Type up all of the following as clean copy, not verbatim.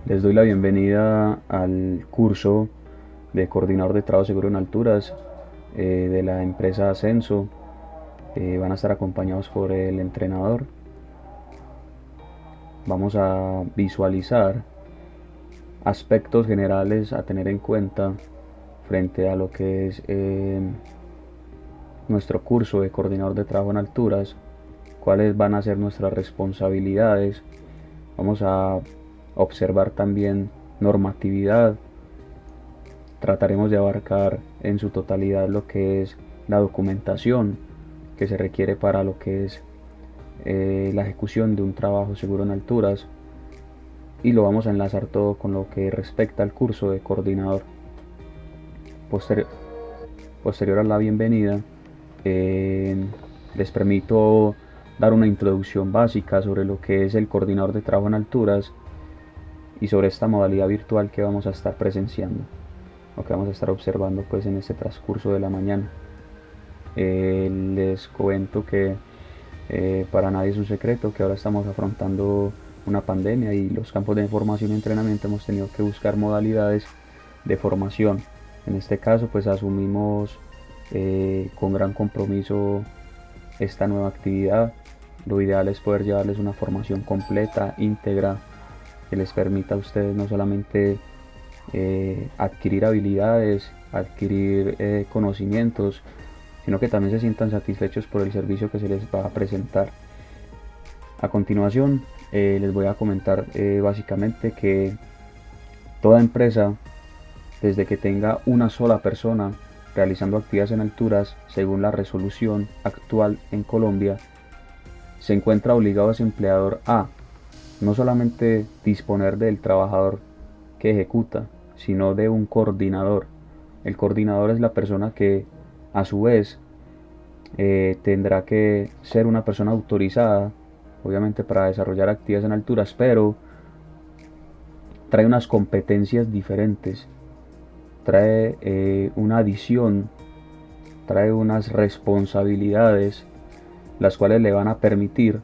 Les doy la bienvenida al curso de coordinador de trabajo seguro en alturas de la empresa Ascenso. Van a estar acompañados por el entrenador. Vamos a visualizar aspectos generales a tener en cuenta frente a lo que es nuestro curso de coordinador de trabajo en alturas, cuáles van a ser nuestras responsabilidades. Vamos a observar también normatividad. Trataremos de abarcar en su totalidad lo que es la documentación que se requiere para lo que es la ejecución de un trabajo seguro en alturas, y lo vamos a enlazar todo con lo que respecta al curso de coordinador. Posterior a la bienvenida, les permito dar una introducción básica sobre lo que es el coordinador de trabajo en alturas y sobre esta modalidad virtual que vamos a estar presenciando, lo que vamos a estar observando pues en este transcurso de la mañana. Les comento que para nadie es un secreto que ahora estamos afrontando una pandemia, y los campos de formación y entrenamiento hemos tenido que buscar modalidades de formación. En este caso pues asumimos con gran compromiso esta nueva actividad. Lo ideal es poder llevarles una formación completa, íntegra, que les permita a ustedes no solamente adquirir habilidades, adquirir conocimientos, sino que también se sientan satisfechos por el servicio que se les va a presentar. A continuación les voy a comentar básicamente que toda empresa, desde que tenga una sola persona realizando actividades en alturas, según la resolución actual en Colombia, se encuentra obligado a ese empleador a no solamente disponer del trabajador que ejecuta, sino de un coordinador. El coordinador es la persona que a su vez tendrá que ser una persona autorizada, obviamente, para desarrollar actividades en alturas, pero trae unas competencias diferentes, trae una adición, trae unas responsabilidades, las cuales le van a permitir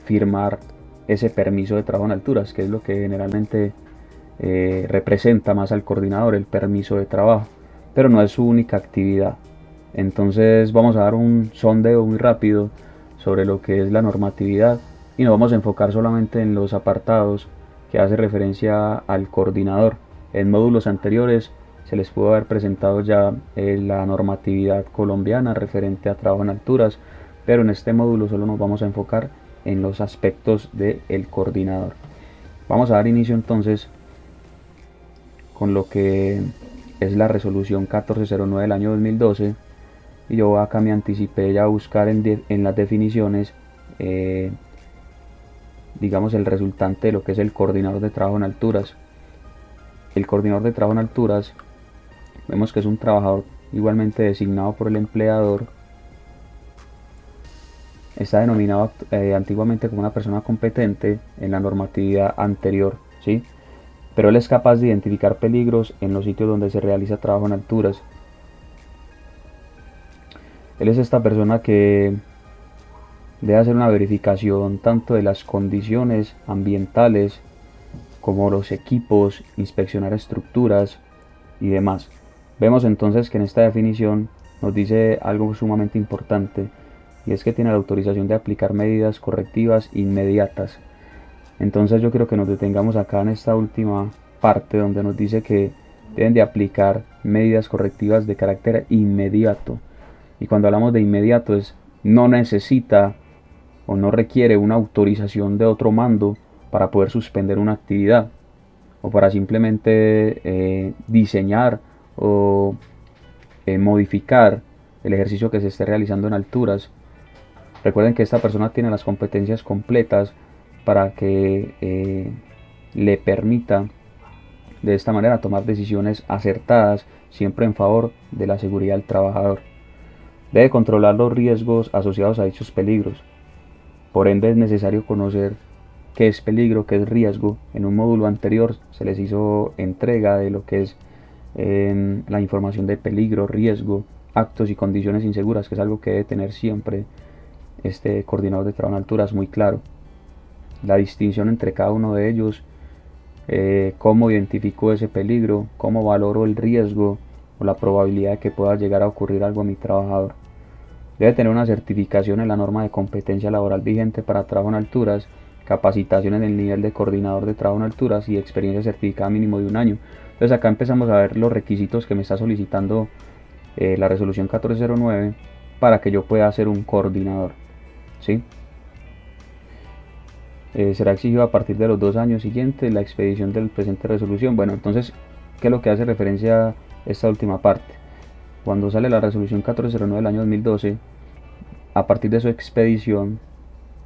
firmar ese permiso de trabajo en alturas, que es lo que generalmente representa más al coordinador, el permiso de trabajo, pero no es su única actividad. Entonces vamos a dar un sondeo muy rápido sobre lo que es la normatividad, y nos vamos a enfocar solamente en los apartados que hace referencia al coordinador. En módulos anteriores se les pudo haber presentado ya la normatividad colombiana referente a trabajo en alturas, pero en este módulo solo nos vamos a enfocar en los aspectos del coordinador. Vamos a dar inicio entonces con lo que es la resolución 1409 del año 2012, y yo acá me anticipé ya a buscar en las definiciones digamos el resultante de lo que es el coordinador de trabajo en alturas. El coordinador de trabajo en alturas, vemos que es un trabajador igualmente designado por el empleador. Está denominado antiguamente como una persona competente en la normatividad anterior, ¿sí? Pero él es capaz de identificar peligros en los sitios donde se realiza trabajo en alturas. Él es esta persona que debe hacer una verificación tanto de las condiciones ambientales como los equipos, inspeccionar estructuras y demás. Vemos entonces que en esta definición nos dice algo sumamente importante, y es que tiene la autorización de aplicar medidas correctivas inmediatas. Entonces yo quiero que nos detengamos acá en esta última parte donde nos dice que deben de aplicar medidas correctivas de carácter inmediato. Y cuando hablamos de inmediato es no necesita o no requiere una autorización de otro mando para poder suspender una actividad, o para simplemente diseñar o modificar el ejercicio que se esté realizando en alturas. Recuerden que esta persona tiene las competencias completas para que le permita de esta manera tomar decisiones acertadas, siempre en favor de la seguridad del trabajador. Debe controlar los riesgos asociados a dichos peligros. Por ende es necesario conocer qué es peligro, qué es riesgo. En un módulo anterior se les hizo entrega de lo que es la información de peligro, riesgo, actos y condiciones inseguras, que es algo que debe tener siempre este coordinador de trabajo en alturas muy claro. La distinción entre cada uno de ellos cómo identifico ese peligro, cómo valoro el riesgo o la probabilidad de que pueda llegar a ocurrir algo a mi trabajador. Debe tener una certificación en la norma de competencia laboral vigente para trabajo en alturas, capacitación en el nivel de coordinador de trabajo en alturas y experiencia certificada mínimo de 1 año. Entonces acá empezamos a ver los requisitos que me está solicitando la resolución 1409 para que yo pueda ser un coordinador, ¿sí? Será exigido a partir de los 2 años siguientes la expedición del presente resolución. Bueno, entonces, ¿qué es lo que hace referencia a esta última parte? Cuando sale la resolución 1409 del año 2012, a partir de su expedición,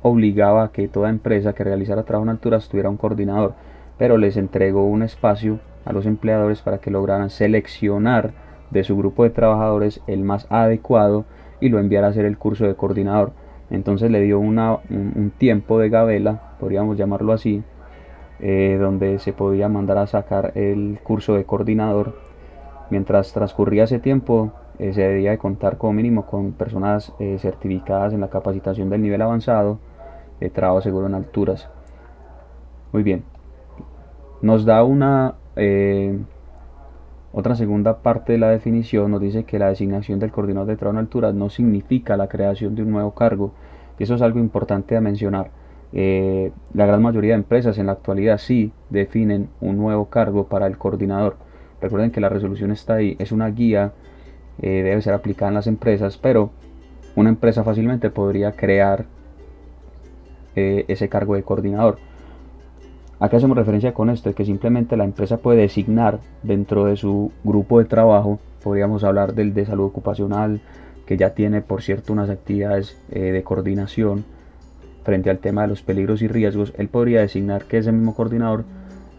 obligaba a que toda empresa que realizara trabajo en alturas tuviera un coordinador, pero les entregó un espacio a los empleadores para que lograran seleccionar de su grupo de trabajadores el más adecuado y lo enviara a hacer el curso de coordinador. Entonces le dio un tiempo de gabela, podríamos llamarlo así, donde se podía mandar a sacar el curso de coordinador. Mientras transcurría ese tiempo, se debía de contar como mínimo con personas certificadas en la capacitación del nivel avanzado de trabajo seguro en alturas. Muy bien, nos da otra segunda parte de la definición. Nos dice que la designación del coordinador de trabajo en alturas no significa la creación de un nuevo cargo, y eso es algo importante a mencionar. La gran mayoría de empresas en la actualidad sí definen un nuevo cargo para el coordinador. Recuerden que la resolución está ahí, es una guía, debe ser aplicada en las empresas, pero una empresa fácilmente podría crear ese cargo de coordinador. ¿A qué hacemos referencia con esto? Es que simplemente la empresa puede designar dentro de su grupo de trabajo, podríamos hablar del de salud ocupacional, que ya tiene por cierto unas actividades de coordinación frente al tema de los peligros y riesgos. Él podría designar que ese mismo coordinador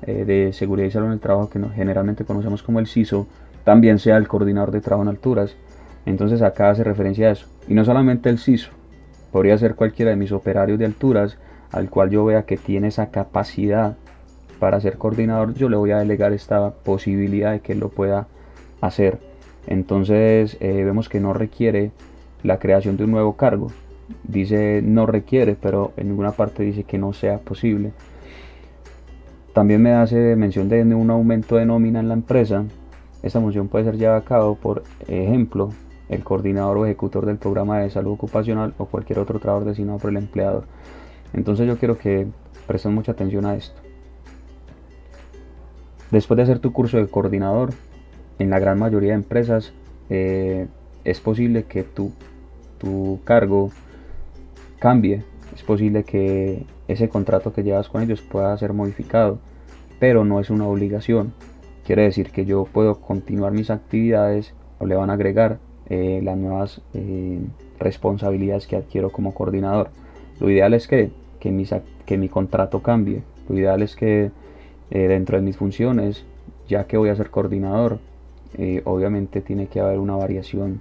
de seguridad y salud en el trabajo, que generalmente conocemos como el CISO, también sea el coordinador de trabajo en alturas. Entonces acá hace referencia a eso. Y no solamente el CISO, podría ser cualquiera de mis operarios de alturas al cual yo vea que tiene esa capacidad para ser coordinador. Yo le voy a delegar esta posibilidad de que él lo pueda hacer. Entonces vemos que no requiere la creación de un nuevo cargo. Dice no requiere, pero en ninguna parte dice que no sea posible. También me hace mención de un aumento de nómina en la empresa. Esta función puede ser llevada a cabo, por ejemplo, el coordinador o ejecutor del programa de salud ocupacional o cualquier otro trabajador designado por el empleador. Entonces yo quiero que presten mucha atención a esto. Después de hacer tu curso de coordinador, en la gran mayoría de empresas es posible que tu cargo cambie. Es posible que ese contrato que llevas con ellos pueda ser modificado, pero no es una obligación. Quiere decir que yo puedo continuar mis actividades o le van a agregar las nuevas responsabilidades que adquiero como coordinador. Lo ideal es que mi contrato cambie. Lo ideal es que dentro de mis funciones, ya que voy a ser coordinador, obviamente tiene que haber una variación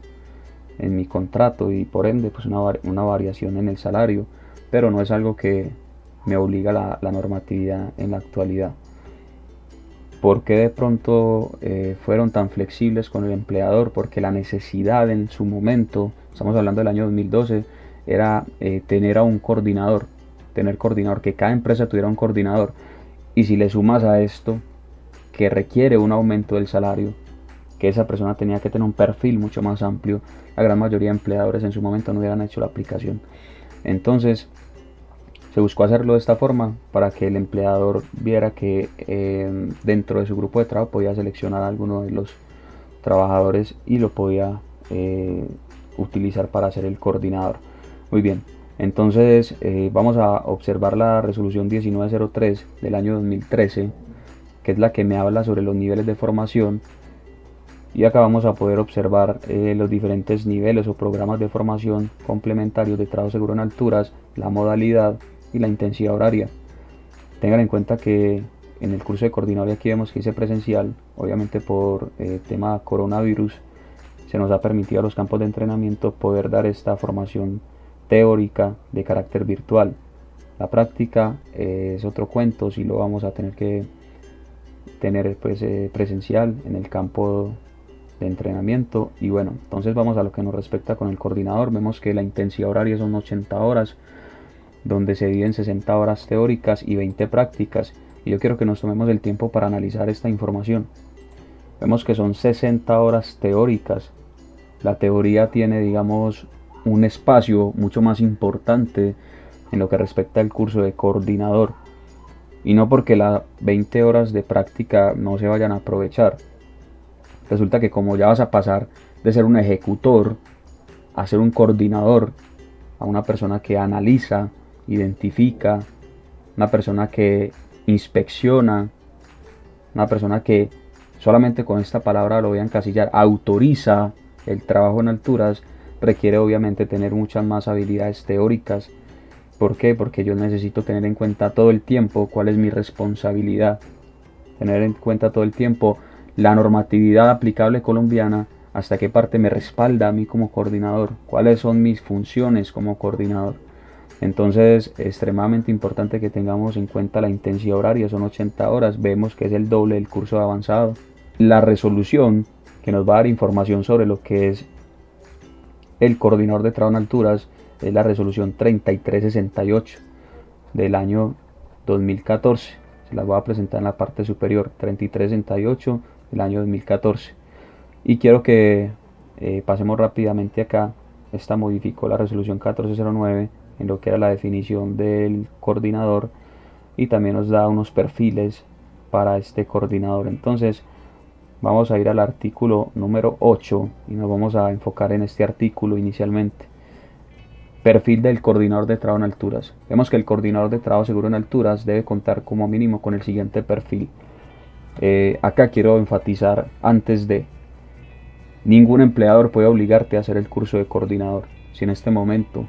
en mi contrato y por ende pues una variación en el salario, pero no es algo que me obliga la normatividad en la actualidad. ¿Por qué de pronto fueron tan flexibles con el empleador? Porque la necesidad en su momento, estamos hablando del año 2012, era tener a un coordinador, que cada empresa tuviera un coordinador. Y si le sumas a esto que requiere un aumento del salario, que esa persona tenía que tener un perfil mucho más amplio, la gran mayoría de empleadores en su momento no hubieran hecho la aplicación. Entonces se buscó hacerlo de esta forma para que el empleador viera que dentro de su grupo de trabajo podía seleccionar a alguno de los trabajadores y lo podía utilizar para ser el coordinador. Muy bien, entonces vamos a observar la resolución 1903 del año 2013, que es la que me habla sobre los niveles de formación. Y acá vamos a poder observar los diferentes niveles o programas de formación complementarios de trabajo seguro en alturas, la modalidad y la intensidad horaria. Tengan en cuenta que en el curso de coordinador aquí vemos que dice presencial, obviamente por tema coronavirus se nos ha permitido a los campos de entrenamiento poder dar esta formación teórica de carácter virtual. La práctica es otro cuento, si lo vamos a tener que tener pues, presencial en el campo de entrenamiento. Y bueno, entonces vamos a lo que nos respecta con el coordinador. Vemos que la intensidad horaria son 80 horas, donde se dividen 60 horas teóricas y 20 prácticas. Y yo quiero que nos tomemos el tiempo para analizar esta información. Vemos que son 60 horas teóricas. La teoría tiene, digamos, un espacio mucho más importante en lo que respecta al curso de coordinador. Y no porque las 20 horas de práctica no se vayan a aprovechar. Resulta que como ya vas a pasar de ser un ejecutor a ser un coordinador, a una persona que analiza, identifica, una persona que inspecciona, una persona que solamente con esta palabra lo voy a encasillar, autoriza el trabajo en alturas, requiere obviamente tener muchas más habilidades teóricas. ¿Por qué? Porque yo necesito tener en cuenta todo el tiempo cuál es mi responsabilidad, tener en cuenta todo el tiempo la normatividad aplicable colombiana, hasta qué parte me respalda a mí como coordinador, cuáles son mis funciones como coordinador. Entonces es extremadamente importante que tengamos en cuenta la intensidad horaria, son 80 horas, vemos que es el doble del curso de avanzado. La resolución que nos va a dar información sobre lo que es el coordinador de trabajo en alturas es la resolución 3368 del año 2014. Se las voy a presentar en la parte superior, 3368 del año 2014. Y quiero que pasemos rápidamente acá. Esta modificó la resolución 1409 en lo que era la definición del coordinador y también nos da unos perfiles para este coordinador. Entonces vamos a ir al artículo número 8 y nos vamos a enfocar en este artículo inicialmente. Perfil del coordinador de trabajo en alturas. Vemos que el coordinador de trabajo seguro en alturas debe contar como mínimo con el siguiente perfil. Acá quiero enfatizar antes de: ningún empleador puede obligarte a hacer el curso de coordinador. Si en este momento,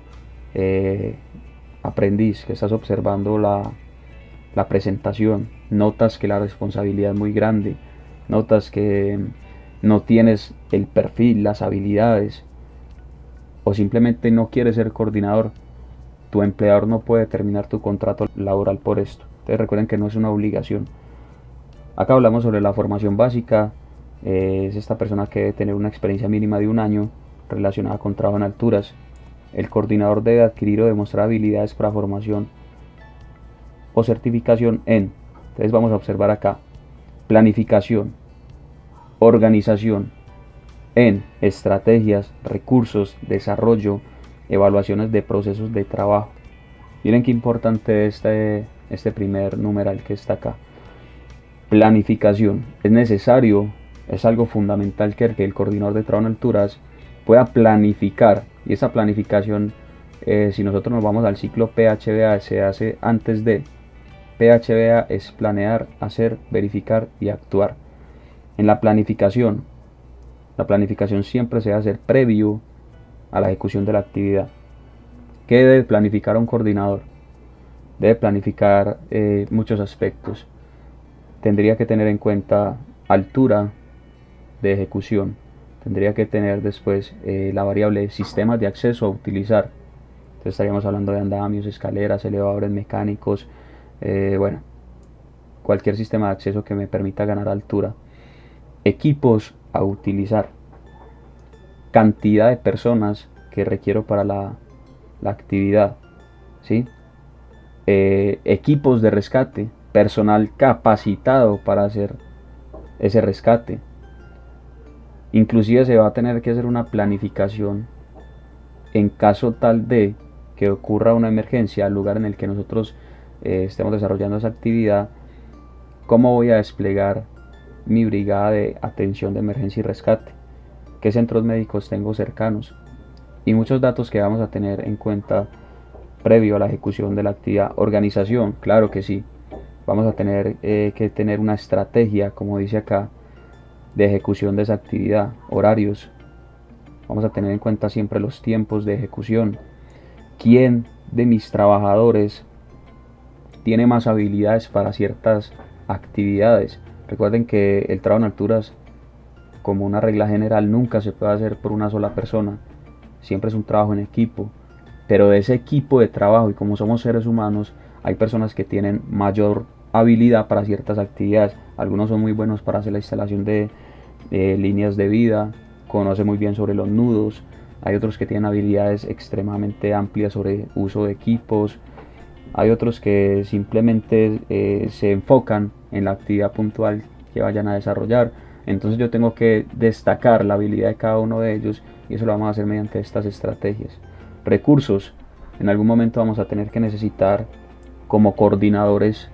aprendiz, que estás observando la presentación, notas que la responsabilidad es muy grande, notas que no tienes el perfil, las habilidades, o simplemente no quieres ser coordinador, tu empleador no puede terminar tu contrato laboral por esto. Entonces recuerden que no es una obligación. Acá hablamos sobre la formación básica. Es esta persona que debe tener una experiencia mínima de 1 año relacionada con trabajo en alturas. El coordinador debe adquirir o demostrar habilidades para formación o certificación en. Entonces vamos a observar acá: planificación, organización, en estrategias, recursos, desarrollo, evaluaciones de procesos de trabajo. Miren qué importante es este primer numeral que está acá. Planificación. Es necesario, es algo fundamental que el coordinador de trabajo en alturas pueda planificar. Y esa planificación, si nosotros nos vamos al ciclo PHBA, se hace antes de. PHBA es planear, hacer, verificar y actuar. En la planificación siempre se debe hacer previo a la ejecución de la actividad. ¿Qué debe planificar un coordinador? Debe planificar muchos aspectos. Tendría que tener en cuenta altura de ejecución. Tendría que tener después la variable sistemas de acceso a utilizar. Entonces estaríamos hablando de andamios, escaleras, elevadores mecánicos, bueno, cualquier sistema de acceso que me permita ganar altura. Equipos a utilizar. Cantidad de personas que requiero para la actividad, ¿sí? Equipos de rescate, personal capacitado para hacer ese rescate. Inclusive se va a tener que hacer una planificación en caso tal de que ocurra una emergencia al lugar en el que nosotros estemos desarrollando esa actividad. ¿Cómo voy a desplegar mi brigada de atención de emergencia y rescate? ¿Qué centros médicos tengo cercanos? Y muchos datos que vamos a tener en cuenta previo a la ejecución de la actividad. Organización, claro que sí. Vamos a tener que tener una estrategia, como dice acá, de ejecución de esa actividad. Horarios. Vamos a tener en cuenta siempre los tiempos de ejecución. ¿Quién de mis trabajadores tiene más habilidades para ciertas actividades? Recuerden que el trabajo en alturas, como una regla general, nunca se puede hacer por una sola persona. Siempre es un trabajo en equipo. Pero de ese equipo de trabajo, y como somos seres humanos, hay personas que tienen mayor habilidad para ciertas actividades. Algunos son muy buenos para hacer la instalación de líneas de vida, conocen muy bien sobre los nudos. Hay otros que tienen habilidades extremadamente amplias sobre uso de equipos, Hay otros que simplemente se enfocan en la actividad puntual que vayan a desarrollar. Entonces yo tengo que destacar la habilidad de cada uno de ellos y eso lo vamos a hacer mediante estas estrategias. Recursos. En algún momento vamos a tener que necesitar como coordinadores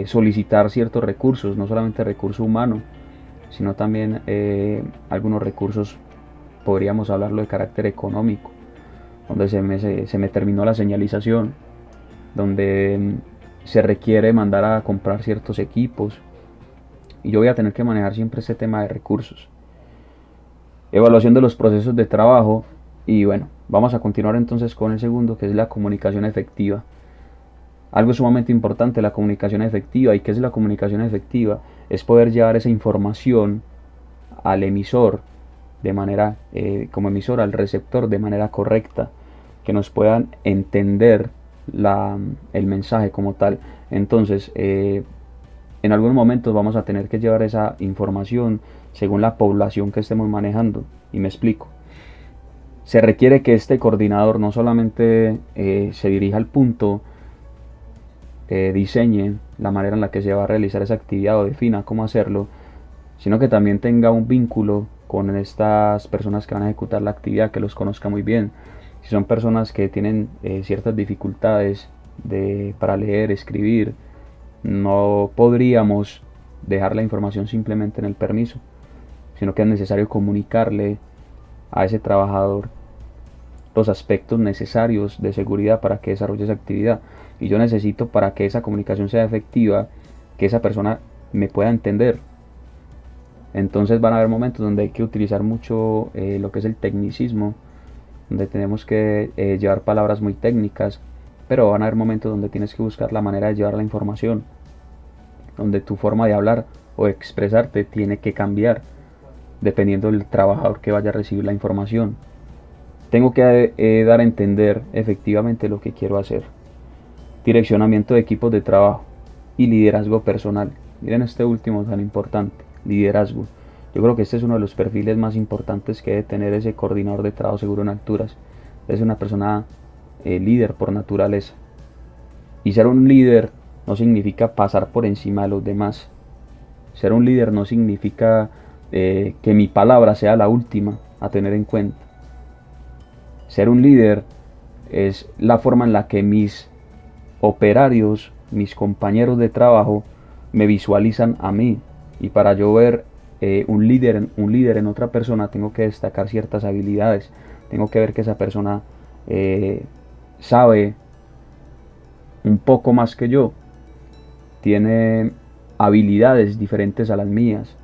solicitar ciertos recursos, no solamente recurso humano, sino también algunos recursos, podríamos hablarlo de carácter económico, donde se me terminó la señalización, donde se requiere mandar a comprar ciertos equipos y yo voy a tener que manejar siempre este tema de recursos. Evaluación de los procesos de trabajo y bueno, vamos a continuar entonces con el segundo, que es la comunicación efectiva. Algo sumamente importante, la comunicación efectiva. ¿Y qué es la comunicación efectiva? Es poder llevar esa información al emisor de manera, como emisor al receptor de manera correcta, que nos puedan entender el mensaje como tal. Entonces, en algunos momentos vamos a tener que llevar esa información según la población que estemos manejando. Y me explico. Se requiere que este coordinador no solamente se dirija al punto, diseñe la manera en la que se va a realizar esa actividad o defina cómo hacerlo, sino que también tenga un vínculo con estas personas que van a ejecutar la actividad, que los conozca muy bien. Si son personas que tienen ciertas dificultades para leer, escribir, no podríamos dejar la información simplemente en el permiso, sino que es necesario comunicarle a ese trabajador los aspectos necesarios de seguridad para que desarrolle esa actividad. Y yo necesito, para que esa comunicación sea efectiva, que esa persona me pueda entender. Entonces van a haber momentos donde hay que utilizar mucho lo que es el tecnicismo, donde tenemos que llevar palabras muy técnicas, pero van a haber momentos donde tienes que buscar la manera de llevar la información, donde tu forma de hablar o expresarte tiene que cambiar dependiendo del trabajador que vaya a recibir la información. Tengo que dar a entender efectivamente lo que quiero hacer. Direccionamiento de equipos de trabajo y liderazgo personal. Miren este último tan importante, liderazgo. Yo creo que este es uno de los perfiles más importantes que debe tener ese coordinador de trabajo seguro en alturas. Es una persona líder por naturaleza. Y ser un líder no significa pasar por encima de los demás. Ser un líder no significa que mi palabra sea la última a tener en cuenta. Ser un líder es la forma en la que mis operarios, mis compañeros de trabajo, me visualizan a mí. Y para yo ver un líder en otra persona, tengo que destacar ciertas habilidades. Tengo que ver que esa persona sabe un poco más que yo. Tiene habilidades diferentes a las mías.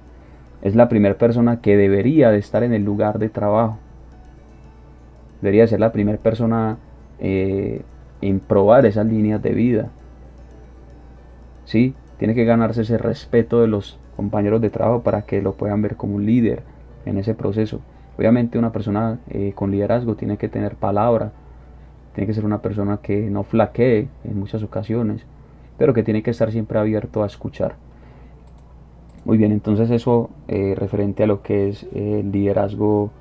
Es la primera persona que debería de estar en el lugar de trabajo. Debería ser la primera persona en probar esas líneas de vida. ¿Sí? Tiene que ganarse ese respeto de los compañeros de trabajo para que lo puedan ver como un líder en ese proceso. Obviamente una persona con liderazgo tiene que tener palabra, tiene que ser una persona que no flaquee en muchas ocasiones, pero que tiene que estar siempre abierto a escuchar. Muy bien, entonces eso referente a lo que es el liderazgo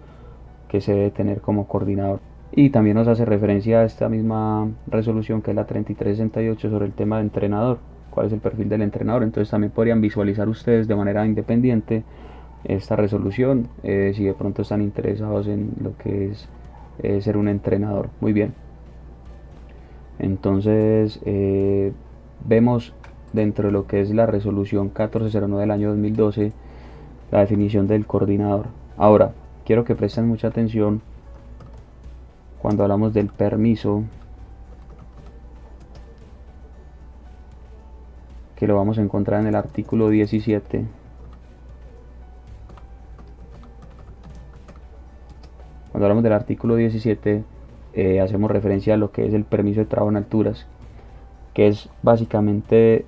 que se debe tener como coordinador. Y también nos hace referencia a esta misma resolución que es la 3368 sobre el tema de entrenador. ¿Cuál es el perfil del entrenador? Entonces también podrían visualizar ustedes de manera independiente esta resolución si de pronto están interesados en lo que es ser un entrenador. Muy bien. Entonces vemos dentro de lo que es la resolución 1409 del año 2012 la definición del coordinador. Ahora, quiero que presten mucha atención cuando hablamos del permiso, que lo vamos a encontrar en el artículo 17. Cuando hablamos del artículo 17, hacemos referencia a lo que es el permiso de trabajo en alturas, que es básicamente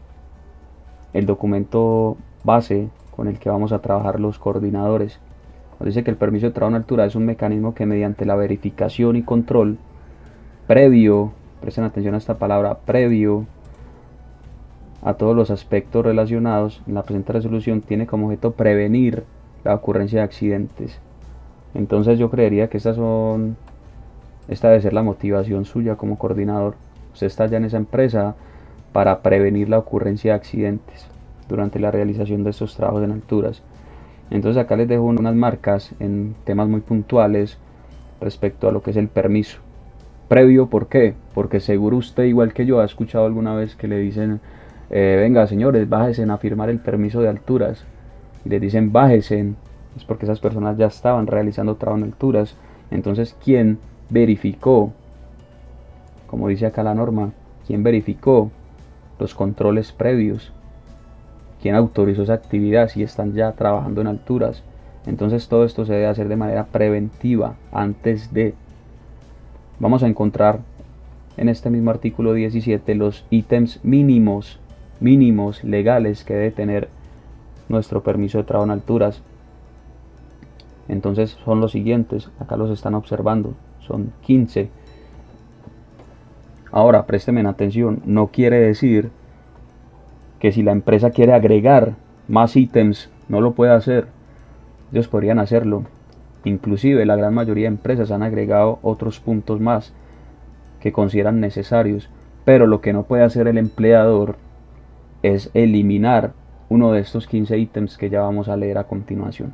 el documento base con el que vamos a trabajar los coordinadores. Nos dice que el permiso de trabajo en altura es un mecanismo que mediante la verificación y control previo, presten atención a esta palabra, previo a todos los aspectos relacionados en la presente resolución, tiene como objeto prevenir la ocurrencia de accidentes. Entonces yo creería que esta debe ser la motivación suya como coordinador. usted está ya en esa empresa para prevenir la ocurrencia de accidentes durante la realización de estos trabajos en alturas. Entonces acá les dejo unas marcas en temas muy puntuales respecto a lo que es el permiso. Previo, ¿por qué? Porque seguro usted, igual que yo, ha escuchado alguna vez que le dicen, venga señores, bájense a firmar el permiso de alturas. Y les dicen, bájense, es porque esas personas ya estaban realizando trabajo en alturas. Entonces, ¿quién verificó? Como dice acá la norma, ¿quién verificó los controles previos? ¿Quién autorizó esa actividad si están ya trabajando en alturas? Entonces todo esto se debe hacer de manera preventiva antes de. Vamos a encontrar en este mismo artículo 17 los ítems mínimos legales que debe tener nuestro permiso de trabajo en alturas. Entonces son los siguientes, acá los están observando, son 15. Ahora, présteme atención, no quiere decir que si la empresa quiere agregar más ítems, no lo puede hacer. Ellos podrían hacerlo. Inclusive la gran mayoría de empresas han agregado otros puntos más que consideran necesarios, pero lo que no puede hacer el empleador es eliminar uno de estos 15 ítems que ya vamos a leer a continuación.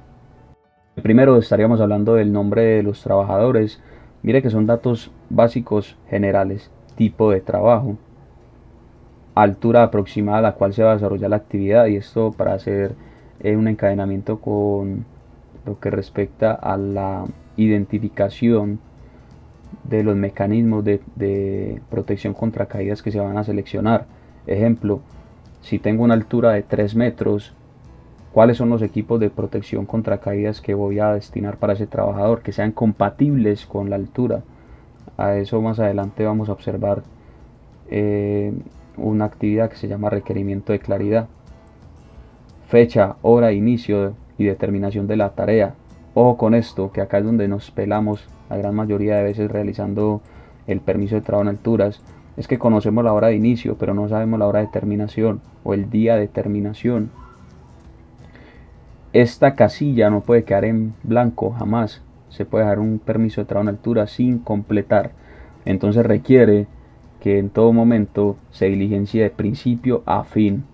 Primero estaríamos hablando del nombre de los trabajadores. Mire que son datos básicos generales: tipo de trabajo, altura aproximada a la cual se va a desarrollar la actividad, y esto para hacer un encadenamiento con lo que respecta a la identificación de los mecanismos de protección contra caídas que se van a seleccionar. Ejemplo, si tengo una altura de 3 metros, ¿cuáles son los equipos de protección contra caídas que voy a destinar para ese trabajador, que sean compatibles con la altura? A eso más adelante vamos a observar una actividad que se llama requerimiento de claridad. Fecha, hora, inicio y determinación de la tarea. Ojo con esto, que acá es donde nos pelamos la gran mayoría de veces realizando el permiso de trabajo en alturas. Es que conocemos la hora de inicio, pero no sabemos la hora de terminación o el día de terminación. Esta casilla no puede quedar en blanco jamás. Se puede dejar un permiso de trabajo en altura sin completar. Entonces requiere que en todo momento se diligencie de principio a fin.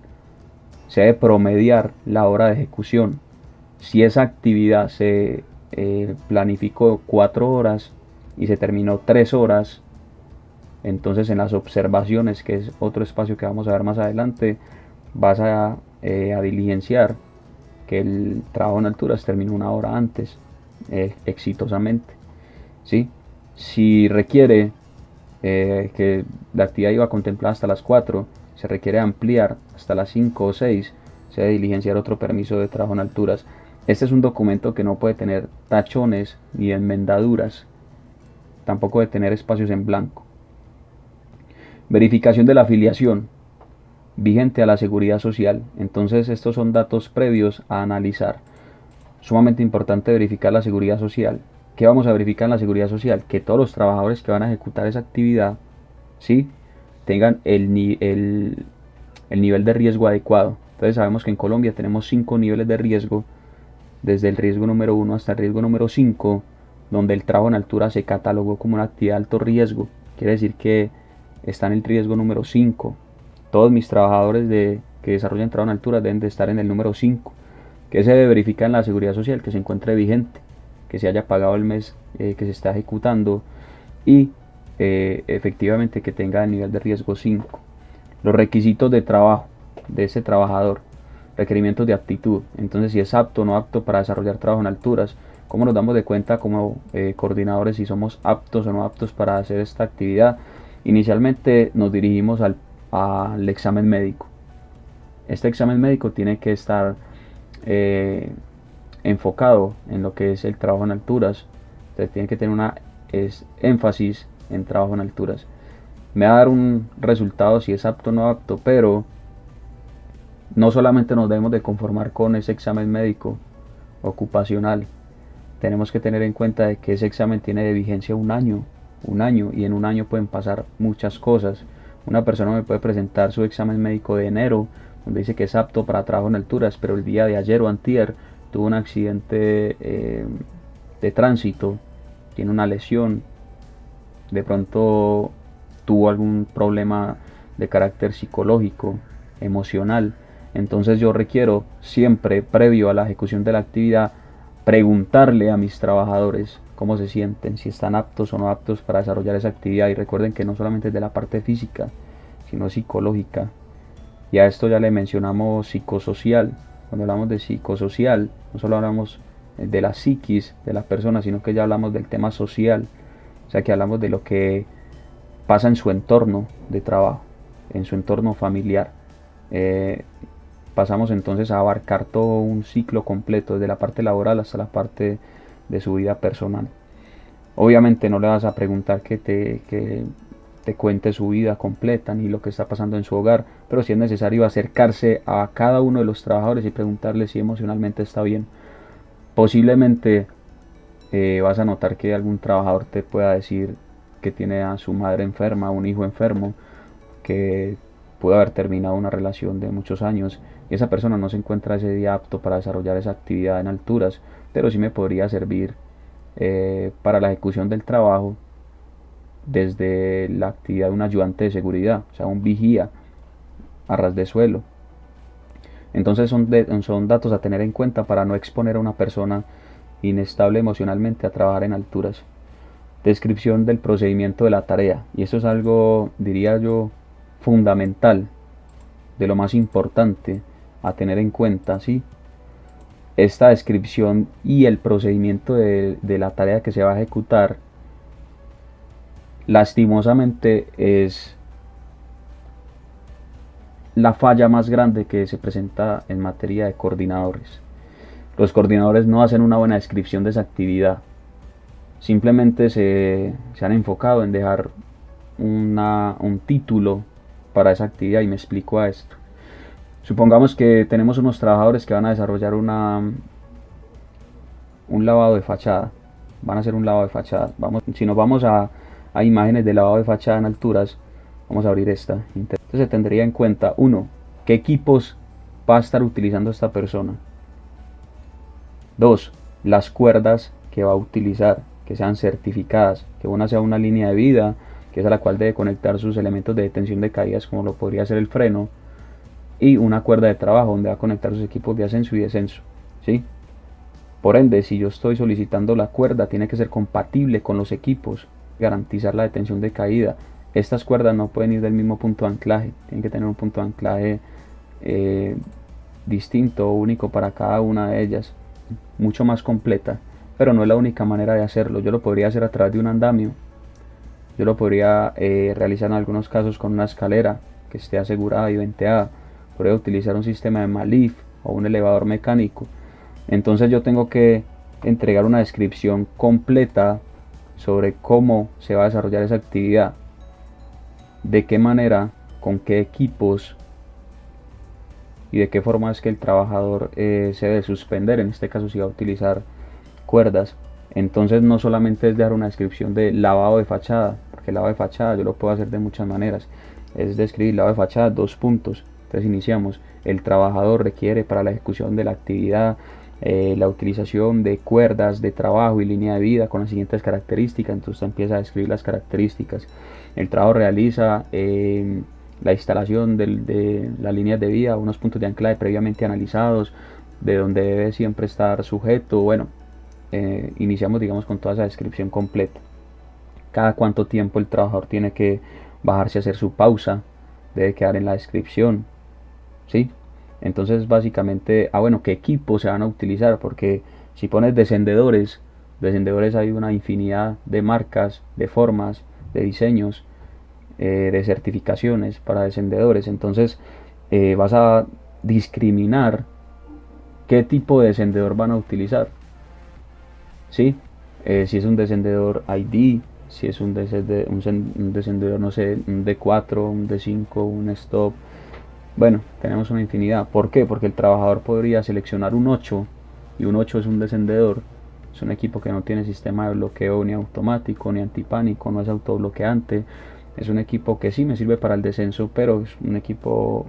Se debe promediar la hora de ejecución. Si esa actividad se planificó 4 horas y se terminó 3 horas, entonces en las observaciones, que es otro espacio que vamos a ver más adelante, vas a diligenciar que el trabajo en alturas terminó 1 hora antes, exitosamente. ¿Sí? Si requiere que la actividad iba contemplada hasta las 4, se requiere ampliar hasta las 5 o 6, se debe diligenciar otro permiso de trabajo en alturas. Este es un documento que no puede tener tachones ni enmendaduras, tampoco debe tener espacios en blanco. Verificación de la afiliación vigente a la seguridad social. Entonces estos son datos previos a analizar. Sumamente importante verificar la seguridad social. ¿Qué vamos a verificar en la seguridad social? Que todos los trabajadores que van a ejecutar esa actividad, ¿sí?, tengan el nivel de riesgo adecuado. Entonces sabemos que en Colombia tenemos 5 niveles de riesgo, desde el riesgo número 1 hasta el riesgo número 5, donde el trabajo en altura se catalogó como una actividad de alto riesgo. Quiere decir que está en el riesgo número 5. Todos mis trabajadores que desarrollan trabajo en altura deben de estar en el número 5. ¿Qué se debe verificar en la seguridad social? Que se encuentre vigente, que se haya pagado el mes que se está ejecutando y efectivamente que tenga el nivel de riesgo 5. Los requisitos de trabajo de ese trabajador, requerimientos de aptitud. Entonces, si es apto o no apto para desarrollar trabajo en alturas. ¿Cómo nos damos de cuenta como coordinadores si somos aptos o no aptos para hacer esta actividad? Inicialmente nos dirigimos al examen médico. Este examen médico tiene que estar enfocado en lo que es el trabajo en alturas. Entonces tiene que tener énfasis en trabajo en alturas. Me va a dar un resultado si es apto o no apto, pero no solamente nos debemos de conformar con ese examen médico ocupacional. Tenemos que tener en cuenta de que ese examen tiene de vigencia un año, y en un año pueden pasar muchas cosas. Una persona me puede presentar su examen médico de enero, donde dice que es apto para trabajo en alturas, pero el día de ayer o antier tuvo un accidente de tránsito, tiene una lesión, de pronto tuvo algún problema de carácter psicológico, emocional. Entonces yo requiero siempre, previo a la ejecución de la actividad, preguntarle a mis trabajadores cómo se sienten, si están aptos o no aptos para desarrollar esa actividad. Y recuerden que no solamente es de la parte física, sino psicológica. Y a esto ya le mencionamos psicosocial. Cuando hablamos de psicosocial, no solo hablamos de la psiquis de la persona, sino que ya hablamos del tema social. O sea que hablamos de lo que pasa en su entorno de trabajo, en su entorno familiar. Pasamos entonces a abarcar todo un ciclo completo, desde la parte laboral hasta la parte de su vida personal. Obviamente no le vas a preguntar que te cuente su vida completa ni lo que está pasando en su hogar, pero sí es necesario acercarse a cada uno de los trabajadores y preguntarle si emocionalmente está bien. Posiblemente vas a notar que algún trabajador te pueda decir que tiene a su madre enferma, un hijo enfermo, que puede haber terminado una relación de muchos años y esa persona no se encuentra ese día apto para desarrollar esa actividad en alturas, pero sí me podría servir para la ejecución del trabajo desde la actividad de un ayudante de seguridad, o sea, un vigía a ras de suelo. Entonces son datos a tener en cuenta para no exponer a una persona inestable emocionalmente a trabajar en alturas. Descripción del procedimiento de la tarea, y eso es algo, diría yo, fundamental, de lo más importante a tener en cuenta, ¿sí? Esta descripción y el procedimiento de la tarea que se va a ejecutar, lastimosamente, es la falla más grande que se presenta en materia de coordinadores. Los coordinadores no hacen una buena descripción de esa actividad. Simplemente se han enfocado en dejar un título para esa actividad, y me explico a esto. Supongamos que tenemos unos trabajadores que van a desarrollar un lavado de fachada. Van a hacer un lavado de fachada. Si nos vamos a imágenes de lavado de fachada en alturas, vamos a abrir esta. Entonces se tendría en cuenta, uno, qué equipos va a estar utilizando esta persona. Dos, las cuerdas que va a utilizar, que sean certificadas, que una sea una línea de vida, que es a la cual debe conectar sus elementos de detención de caídas, como lo podría ser el freno, y una cuerda de trabajo donde va a conectar sus equipos de ascenso y descenso, ¿sí? Por ende, si yo estoy solicitando la cuerda, tiene que ser compatible con los equipos, garantizar la detención de caída. Estas cuerdas no pueden ir del mismo punto de anclaje, tienen que tener un punto de anclaje distinto o único para cada una de ellas, mucho más completa, pero no es la única manera de hacerlo. Yo lo podría hacer a través de un andamio, yo lo podría realizar en algunos casos con una escalera que esté asegurada y venteada, podría utilizar un sistema de Malif o un elevador mecánico. Entonces yo tengo que entregar una descripción completa sobre cómo se va a desarrollar esa actividad, de qué manera, con qué equipos y de qué forma es que el trabajador se debe suspender. En este caso si va a utilizar cuerdas. Entonces no solamente es dar una descripción de lavado de fachada, porque el lavado de fachada yo lo puedo hacer de muchas maneras. Es describir lavado de fachada, dos puntos. Entonces iniciamos, el trabajador requiere para la ejecución de la actividad la utilización de cuerdas de trabajo y línea de vida con las siguientes características. Entonces empieza a describir las características. El trabajo realiza la instalación de las líneas de vida, unos puntos de anclaje previamente analizados, de donde debe siempre estar sujeto. Bueno, iniciamos, digamos, con toda esa descripción completa. Cada cuánto tiempo el trabajador tiene que bajarse a hacer su pausa, debe quedar en la descripción, ¿sí? Entonces básicamente, bueno, qué equipos se van a utilizar, porque si pones descendedores hay una infinidad de marcas, de formas, de diseños, de certificaciones para descendedores. Entonces vas a discriminar qué tipo de descendedor van a utilizar, ¿sí? Si es un descendedor ID, si es un descendedor, no sé, un D4, un D5, un stop. Bueno, tenemos una infinidad. ¿Por qué? Porque el trabajador podría seleccionar un 8, y un 8 es un descendedor. Es un equipo que no tiene sistema de bloqueo ni automático ni antipánico, no es autobloqueante. Es un equipo que sí me sirve para el descenso, pero es un equipo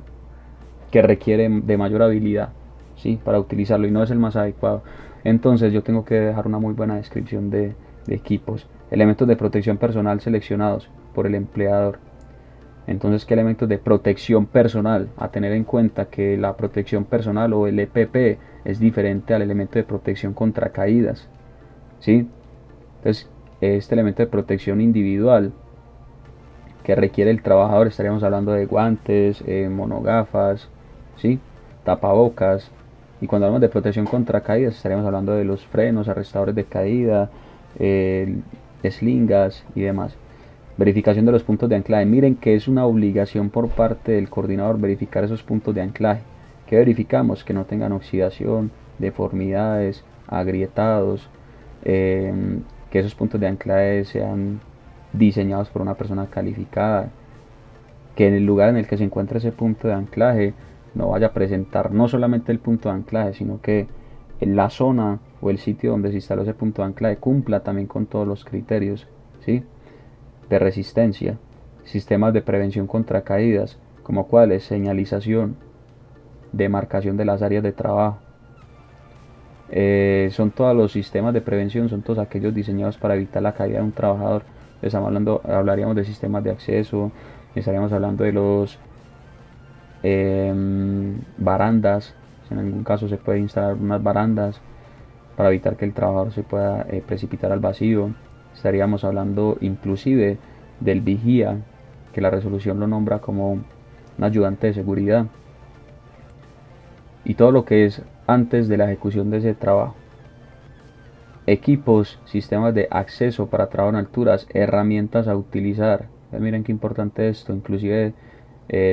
que requiere de mayor habilidad, ¿sí?, para utilizarlo, y no es el más adecuado. Entonces yo tengo que dejar una muy buena descripción de equipos. Elementos de protección personal seleccionados por el empleador. Entonces, ¿qué elementos de protección personal? A tener en cuenta que la protección personal o el EPP es diferente al elemento de protección contra caídas, ¿sí? Entonces, este elemento de protección individual que requiere el trabajador, estaríamos hablando de guantes, monogafas, ¿sí? Tapabocas. Y cuando hablamos de protección contra caídas, estaríamos hablando de los frenos, arrestadores de caída, slingas y demás. Verificación de los puntos de anclaje. Miren que es una obligación por parte del coordinador verificar esos puntos de anclaje. ¿Qué verificamos? Que no tengan oxidación, deformidades, agrietados, que esos puntos de anclaje sean diseñados por una persona calificada, que en el lugar en el que se encuentra ese punto de anclaje no vaya a presentar no solamente el punto de anclaje, sino que en la zona o el sitio donde se instaló ese punto de anclaje cumpla también con todos los criterios, ¿sí? De resistencia, sistemas de prevención contra caídas, como cuáles: señalización, demarcación de las áreas de trabajo. Son todos los sistemas de prevención, son todos aquellos diseñados para evitar la caída de un trabajador. Estamos hablando, hablaríamos de sistemas de acceso, estaríamos hablando de los barandas. En algún caso se puede instalar unas barandas para evitar que el trabajador se pueda precipitar al vacío. Estaríamos hablando inclusive del vigía, que la resolución lo nombra como un ayudante de seguridad, y todo lo que es antes de la ejecución de ese trabajo. Equipos, sistemas de acceso para trabajo en alturas, herramientas a utilizar. Miren qué importante esto, inclusive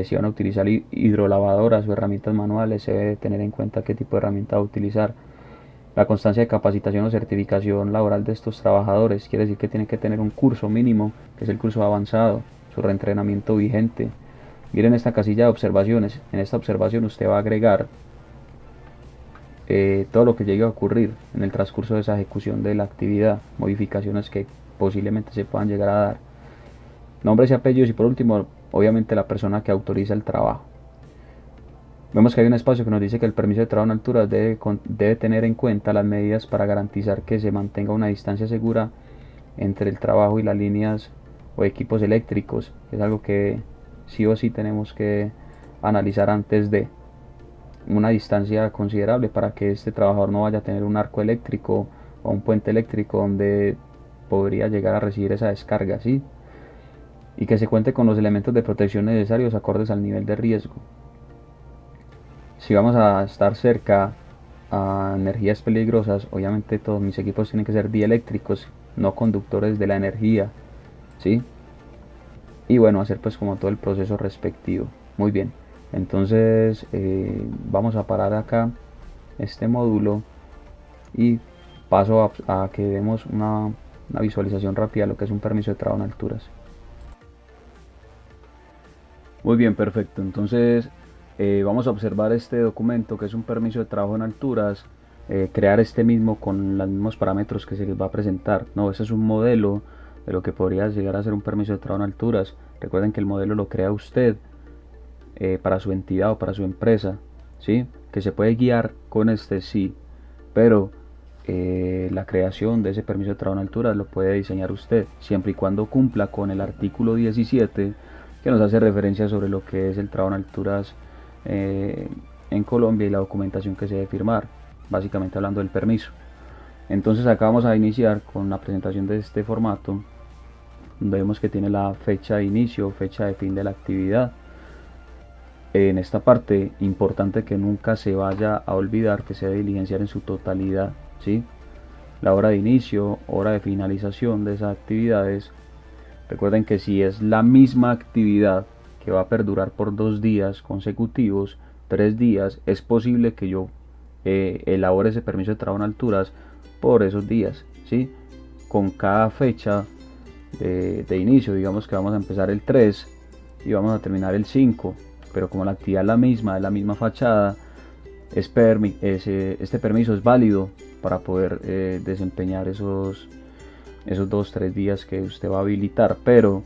si van a utilizar hidrolavadoras o herramientas manuales, se debe tener en cuenta qué tipo de herramienta va a utilizar. La constancia de capacitación o certificación laboral de estos trabajadores, quiere decir que tienen que tener un curso mínimo, que es el curso avanzado, su reentrenamiento vigente. Miren esta casilla de observaciones. En esta observación usted va a agregar todo lo que llegue a ocurrir en el transcurso de esa ejecución de la actividad, modificaciones que posiblemente se puedan llegar a dar, nombres y apellidos, y por último, obviamente, la persona que autoriza el trabajo. Vemos que hay un espacio que nos dice que el permiso de trabajo en alturas debe tener en cuenta las medidas para garantizar que se mantenga una distancia segura entre el trabajo y las líneas o equipos eléctricos. Es algo que sí o sí tenemos que analizar antes de una distancia considerable para que este trabajador no vaya a tener un arco eléctrico o un puente eléctrico donde podría llegar a recibir esa descarga, ¿sí? Y que se cuente con los elementos de protección necesarios acordes al nivel de riesgo. Si vamos a estar cerca a energías peligrosas, obviamente todos mis equipos tienen que ser dieléctricos, no conductores de la energía, ¿sí? Y bueno, hacer pues como todo el proceso respectivo. Muy bien, entonces vamos a parar acá este módulo y paso a que demos una visualización rápida de lo que es un permiso de trabajo en alturas. Muy bien, perfecto. Entonces vamos a observar este documento que es un permiso de trabajo en alturas, crear este mismo con los mismos parámetros que se les va a presentar. No, ese es un modelo de lo que podría llegar a ser un permiso de trabajo en alturas. Recuerden que el modelo lo crea usted para su entidad o para su empresa, ¿sí? Que se puede guiar con este, sí, pero la creación de ese permiso de trabajo en alturas lo puede diseñar usted, siempre y cuando cumpla con el artículo 17, que nos hace referencia sobre lo que es el trabajo en alturas en Colombia y la documentación que se debe firmar, básicamente hablando del permiso. Entonces acá vamos a iniciar con la presentación de este formato, donde vemos que tiene la fecha de inicio, fecha de fin de la actividad. En esta parte, importante que nunca se vaya a olvidar que se debe diligenciar en su totalidad, ¿sí? La hora de inicio, hora de finalización de esas actividades. Recuerden que si es la misma actividad que va a perdurar por 2 días consecutivos, 3 días, es posible que yo elabore ese permiso de trabajo en alturas por esos días, ¿sí? Con cada fecha de inicio, digamos que vamos a empezar el 3 y vamos a terminar el 5, pero como la actividad es la misma fachada, este permiso es válido para poder desempeñar esos 2-3 días que usted va a habilitar, pero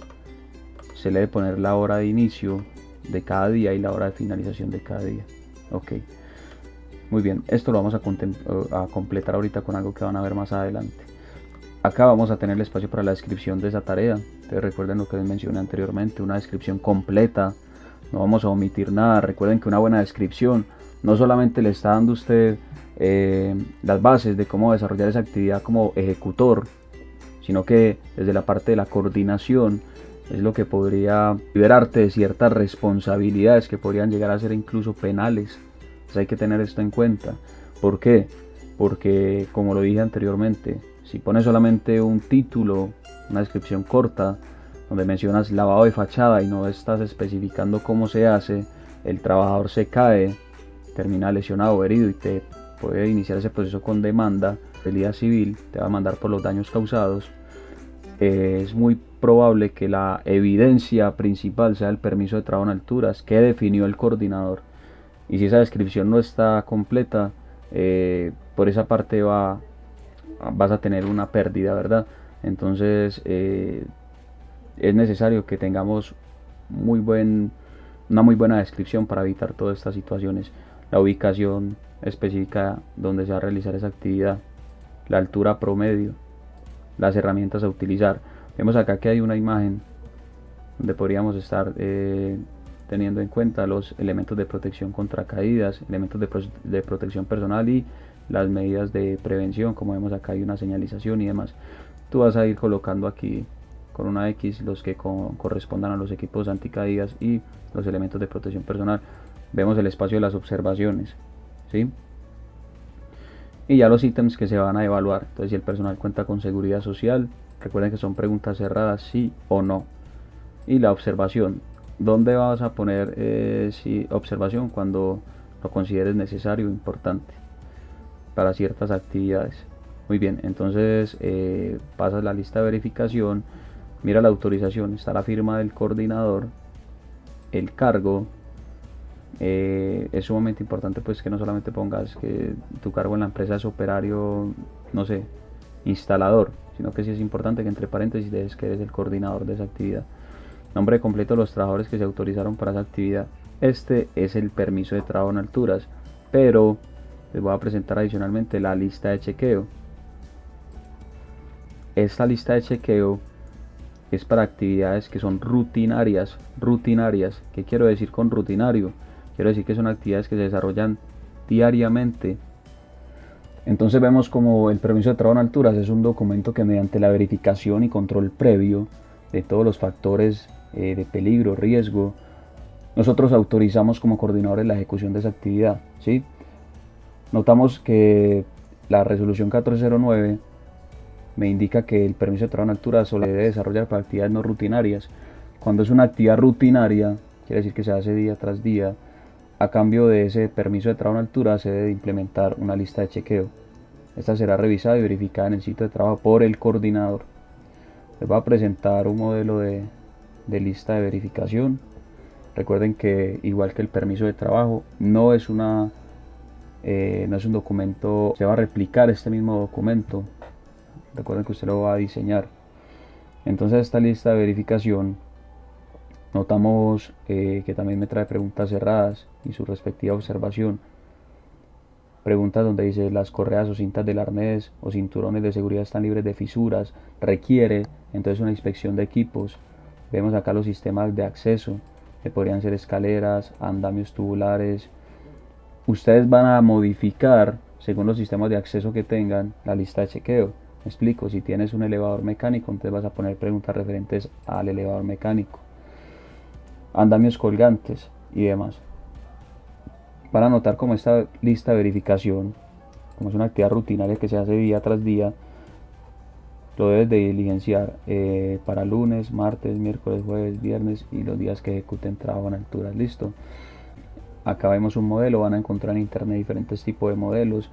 se le debe poner la hora de inicio de cada día y la hora de finalización de cada día. Ok, muy bien, esto lo vamos a completar ahorita con algo que van a ver más adelante. Acá vamos a tener el espacio para la descripción de esa tarea. Entonces recuerden lo que les mencioné anteriormente, una descripción completa, no vamos a omitir nada. Recuerden que una buena descripción no solamente le está dando a usted las bases de cómo desarrollar esa actividad como ejecutor, sino que desde la parte de la coordinación es lo que podría liberarte de ciertas responsabilidades que podrían llegar a ser incluso penales. Entonces hay que tener esto en cuenta. ¿Por qué? Porque, como lo dije anteriormente, si pones solamente un título, una descripción corta, donde mencionas lavado de fachada y no estás especificando cómo se hace, el trabajador se cae, termina lesionado o herido y te puede iniciar ese proceso con demanda, responsabilidad civil, te va a mandar por los daños causados. Es muy probable que la evidencia principal sea el permiso de trabajo en alturas que definió el coordinador. Y si esa descripción no está completa, por esa parte vas a tener una pérdida, ¿verdad? Entonces es necesario que tengamos una muy buena descripción para evitar todas estas situaciones. La ubicación específica donde se va a realizar esa actividad, la altura promedio, las herramientas a utilizar. Vemos acá que hay una imagen donde podríamos estar teniendo en cuenta los elementos de protección contra caídas, elementos de protección personal y las medidas de prevención. Como vemos acá hay una señalización y demás. Tú vas a ir colocando aquí con una X los que correspondan a los equipos anticaídas y los elementos de protección personal. Vemos el espacio de las observaciones, ¿sí? Y ya los ítems que se van a evaluar. Entonces, si el personal cuenta con seguridad social, recuerden que son preguntas cerradas, sí o no. Y la observación, ¿dónde vas a poner observación? Cuando lo consideres necesario o importante para ciertas actividades. Muy bien, entonces pasas la lista de verificación, mira la autorización, está la firma del coordinador, el cargo. Es sumamente importante pues que no solamente pongas que tu cargo en la empresa es operario, no sé, instalador, sino que sí es importante que entre paréntesis dejes que eres el coordinador de esa actividad. Nombre completo de los trabajadores que se autorizaron para esa actividad. Este es el permiso de trabajo en alturas, pero les voy a presentar adicionalmente la lista de chequeo. Esta lista de chequeo es para actividades que son rutinarias. ¿Qué quiero decir con rutinario? Quiero decir que son actividades que se desarrollan diariamente. Entonces vemos como el permiso de trabajo en alturas es un documento que mediante la verificación y control previo de todos los factores de peligro, riesgo, nosotros autorizamos como coordinadores la ejecución de esa actividad, ¿sí? Notamos que la resolución 1409 me indica que el permiso de trabajo en altura solo debe desarrollar para actividades no rutinarias. Cuando es una actividad rutinaria, quiere decir que se hace día tras día. A cambio de ese permiso de trabajo en altura se debe implementar una lista de chequeo. Esta será revisada y verificada en el sitio de trabajo por el coordinador. Les voy a presentar un modelo de lista de verificación. Recuerden que igual que el permiso de trabajo, no es un documento, se va a replicar este mismo documento. Recuerden que usted lo va a diseñar. Entonces esta lista de verificación, notamos que también me trae preguntas cerradas y su respectiva observación. Preguntas donde dice las correas o cintas del arnés o cinturones de seguridad están libres de fisuras. Requiere entonces una inspección de equipos. Vemos acá los sistemas de acceso, que podrían ser escaleras, andamios tubulares. Ustedes van a modificar, según los sistemas de acceso que tengan, la lista de chequeo. Me explico, si tienes un elevador mecánico, entonces vas a poner preguntas referentes al elevador mecánico, andamios colgantes y demás. Van a notar como esta lista de verificación, como es una actividad rutinaria que se hace día tras día, lo debes de diligenciar para lunes, martes, miércoles, jueves, viernes y los días que ejecuten trabajo en alturas. Listo. Acá vemos un modelo, van a encontrar en internet diferentes tipos de modelos.